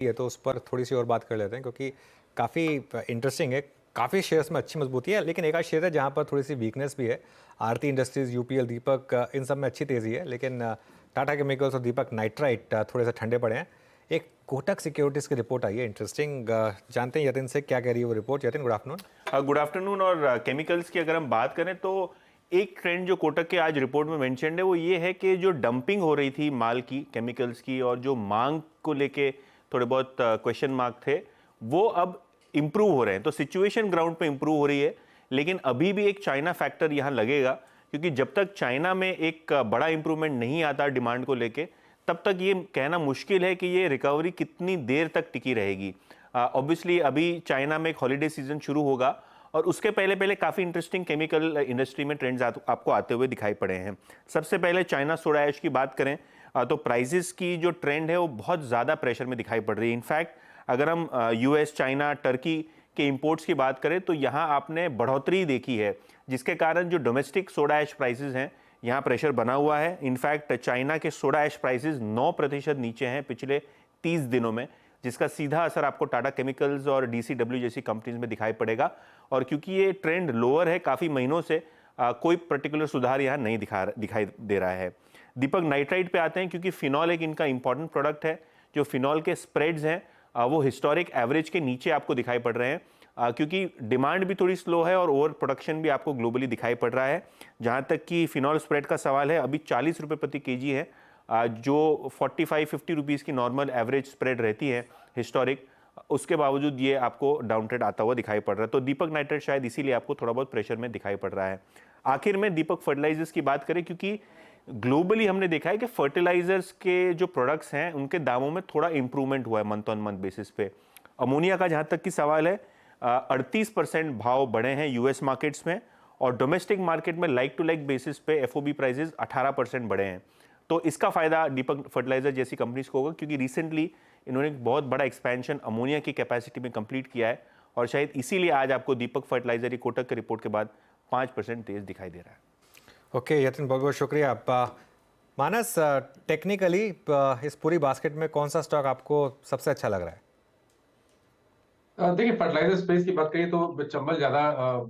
है तो उस पर थोड़ी सी और बात कर लेते हैं क्योंकि काफ़ी इंटरेस्टिंग है। काफ़ी शेयर्स में अच्छी मजबूती है, लेकिन एक आध शेयर है जहाँ पर थोड़ी सी वीकनेस भी है। आरती इंडस्ट्रीज, यूपीएल, दीपक, इन सब में अच्छी तेज़ी है, लेकिन टाटा केमिकल्स और दीपक नाइट्राइट थोड़े से ठंडे पड़े हैं। एक कोटक सिक्योरिटीज़ की रिपोर्ट आई है इंटरेस्टिंग, जानते हैं यतिन से क्या कह रही है वो report. Yatin, good afternoon. Good afternoon. और केमिकल्स की अगर हम बात करें तो एक ट्रेंड जो कोटक के आज रिपोर्ट में मेंशन्ड है वो ये है कि जो डंपिंग हो रही थी माल की, केमिकल्स की, और जो मांग को लेके थोड़े बहुत क्वेश्चन मार्क थे, वो अब इम्प्रूव हो रहे हैं। तो सिचुएशन ग्राउंड पे इम्प्रूव हो रही है, लेकिन अभी भी एक चाइना फैक्टर यहाँ लगेगा, क्योंकि जब तक चाइना में एक बड़ा इंप्रूवमेंट नहीं आता डिमांड को लेके, तब तक ये कहना मुश्किल है कि ये रिकवरी कितनी देर तक टिकी रहेगी। ऑब्वियसली अभी चाइना में एक हॉलीडे सीजन शुरू होगा और उसके पहले पहले काफ़ी इंटरेस्टिंग केमिकल इंडस्ट्री में ट्रेंड्स आपको आते हुए दिखाई पड़े हैं। सबसे पहले चाइना सोडा ऐश की बात करें तो प्राइसेस की जो ट्रेंड है वो बहुत ज़्यादा प्रेशर में दिखाई पड़ रही है। इनफैक्ट अगर हम यूएस, चाइना, टर्की के इंपोर्ट्स की बात करें तो यहाँ आपने बढ़ोतरी देखी है, जिसके कारण जो डोमेस्टिक सोडा ऐश प्राइसेस हैं यहाँ प्रेशर बना हुआ है। इनफैक्ट चाइना के सोडा ऐश प्राइसेस 9% नीचे हैं पिछले 30 दिनों में, जिसका सीधा असर आपको टाटा केमिकल्स और डीसीडब्ल्यू जैसी कंपनीज में दिखाई पड़ेगा। और क्योंकि ये ट्रेंड लोअर है काफ़ी महीनों से, कोई पर्टिकुलर सुधार यहाँ नहीं दिखाई दे रहा है। दीपक नाइट्राइट पे आते हैं, क्योंकि फिनॉल एक इनका इंपॉर्टेंट प्रोडक्ट है। जो फिनॉल के स्प्रेड्स हैं वो हिस्टोरिक एवरेज के नीचे आपको दिखाई पड़ रहे हैं, क्योंकि डिमांड भी थोड़ी स्लो है और ओवर प्रोडक्शन भी आपको ग्लोबली दिखाई पड़ रहा है। जहाँ तक कि फिनॉल स्प्रेड का सवाल है, अभी 40 रुपये प्रति केजी है, जो 45-50 रुपीज़ की नॉर्मल एवरेज स्प्रेड रहती है हिस्टोरिक, उसके बावजूद ये आपको डाउन ट्रेड आता हुआ दिखाई पड़ रहा है। तो दीपक नाइट्राइट शायद इसीलिए आपको थोड़ा बहुत प्रेशर में दिखाई पड़ रहा है। आखिर में दीपक फर्टिलाइजर्स की बात करें, क्योंकि ग्लोबली हमने देखा है कि फर्टिलाइजर्स के जो प्रोडक्ट्स हैं उनके दामों में थोड़ा इंप्रूवमेंट हुआ है मंथ ऑन मंथ बेसिस पे। अमोनिया का जहाँ तक की सवाल है, 38% भाव बढ़े हैं यूएस मार्केट्स में, और डोमेस्टिक मार्केट में लाइक टू लाइक बेसिस पे एफओबी प्राइसेस 18% बढ़े हैं। तो इसका फायदा दीपक फर्टिलाइजर जैसी कंपनीज को होगा, क्योंकि रिसेंटली इन्होंने एक बहुत बड़ा एक्सपेंशन अमोनिया की कैपेसिटी में कंप्लीट किया है, और शायद इसीलिए आज आपको दीपक फर्टिलाइजर की कोटक की रिपोर्ट के बाद 5% तेज दिखाई दे रहा है। ओके यतिन, बहुत बहुत शुक्रिया। मानस, टेक्निकली इस पूरी बास्केट में कौन सा स्टॉक आपको सबसे अच्छा लग रहा है? देखिए, फर्टिलाइजर स्पेस की बात करिए तो चंबल ज्यादा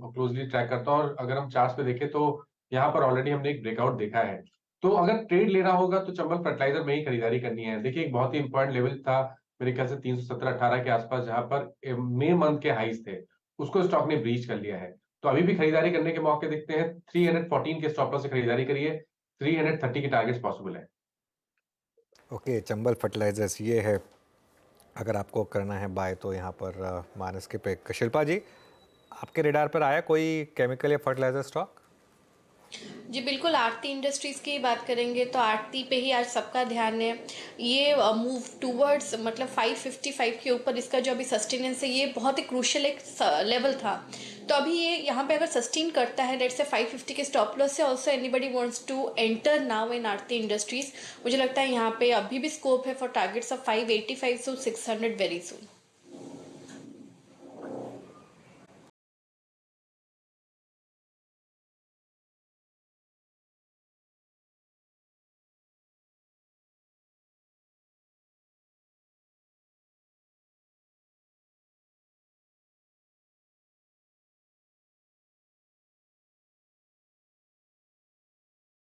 क्लोजली ट्रैक करता हूँ, और अगर हम चार्ट्स पे देखें तो यहाँ पर ऑलरेडी हमने एक ब्रेकआउट देखा है। तो अगर ट्रेड लेना होगा तो चंबल फर्टिलाइजर में ही खरीदारी करनी है। देखिए, एक बहुत ही इंपॉर्टेंट लेवल था मेरे ख्याल से 317-18 के आसपास, जहां पर मई मंथ के हाईज थे, उसको स्टॉक ने ब्रीच कर लिया है। तो अभी भी खरीदारी करने के मौके दिखते हैं। 314 के स्टॉप लॉस से खरीदारी करिए, 330 के टारगेट्स पॉसिबल है। ओके, चंबल फर्टिलाइजर्स ये है अगर आपको करना है बाय, तो यहाँ पर मानस के पे। शिल्पा जी, आपके रेडार पर आया कोई केमिकल या फर्टिलाइजर स्टॉक? जी बिल्कुल, आरती इंडस्ट्रीज़ की बात करेंगे तो आरती पे ही आज सबका ध्यान है। ये मूव टूवर्ड्स मतलब 555 के ऊपर इसका जो अभी सस्टेनेंस है, ये बहुत ही क्रूशियल एक लेवल था। तो अभी ये यहाँ पे अगर सस्टेन करता है, लेट्स से 550 के स्टॉप लॉस से, also anybody wants to enter now in Aarti industries. मुझे लगता है यहाँ पे अभी भी स्कोप है for targets of 585 to 600 very soon.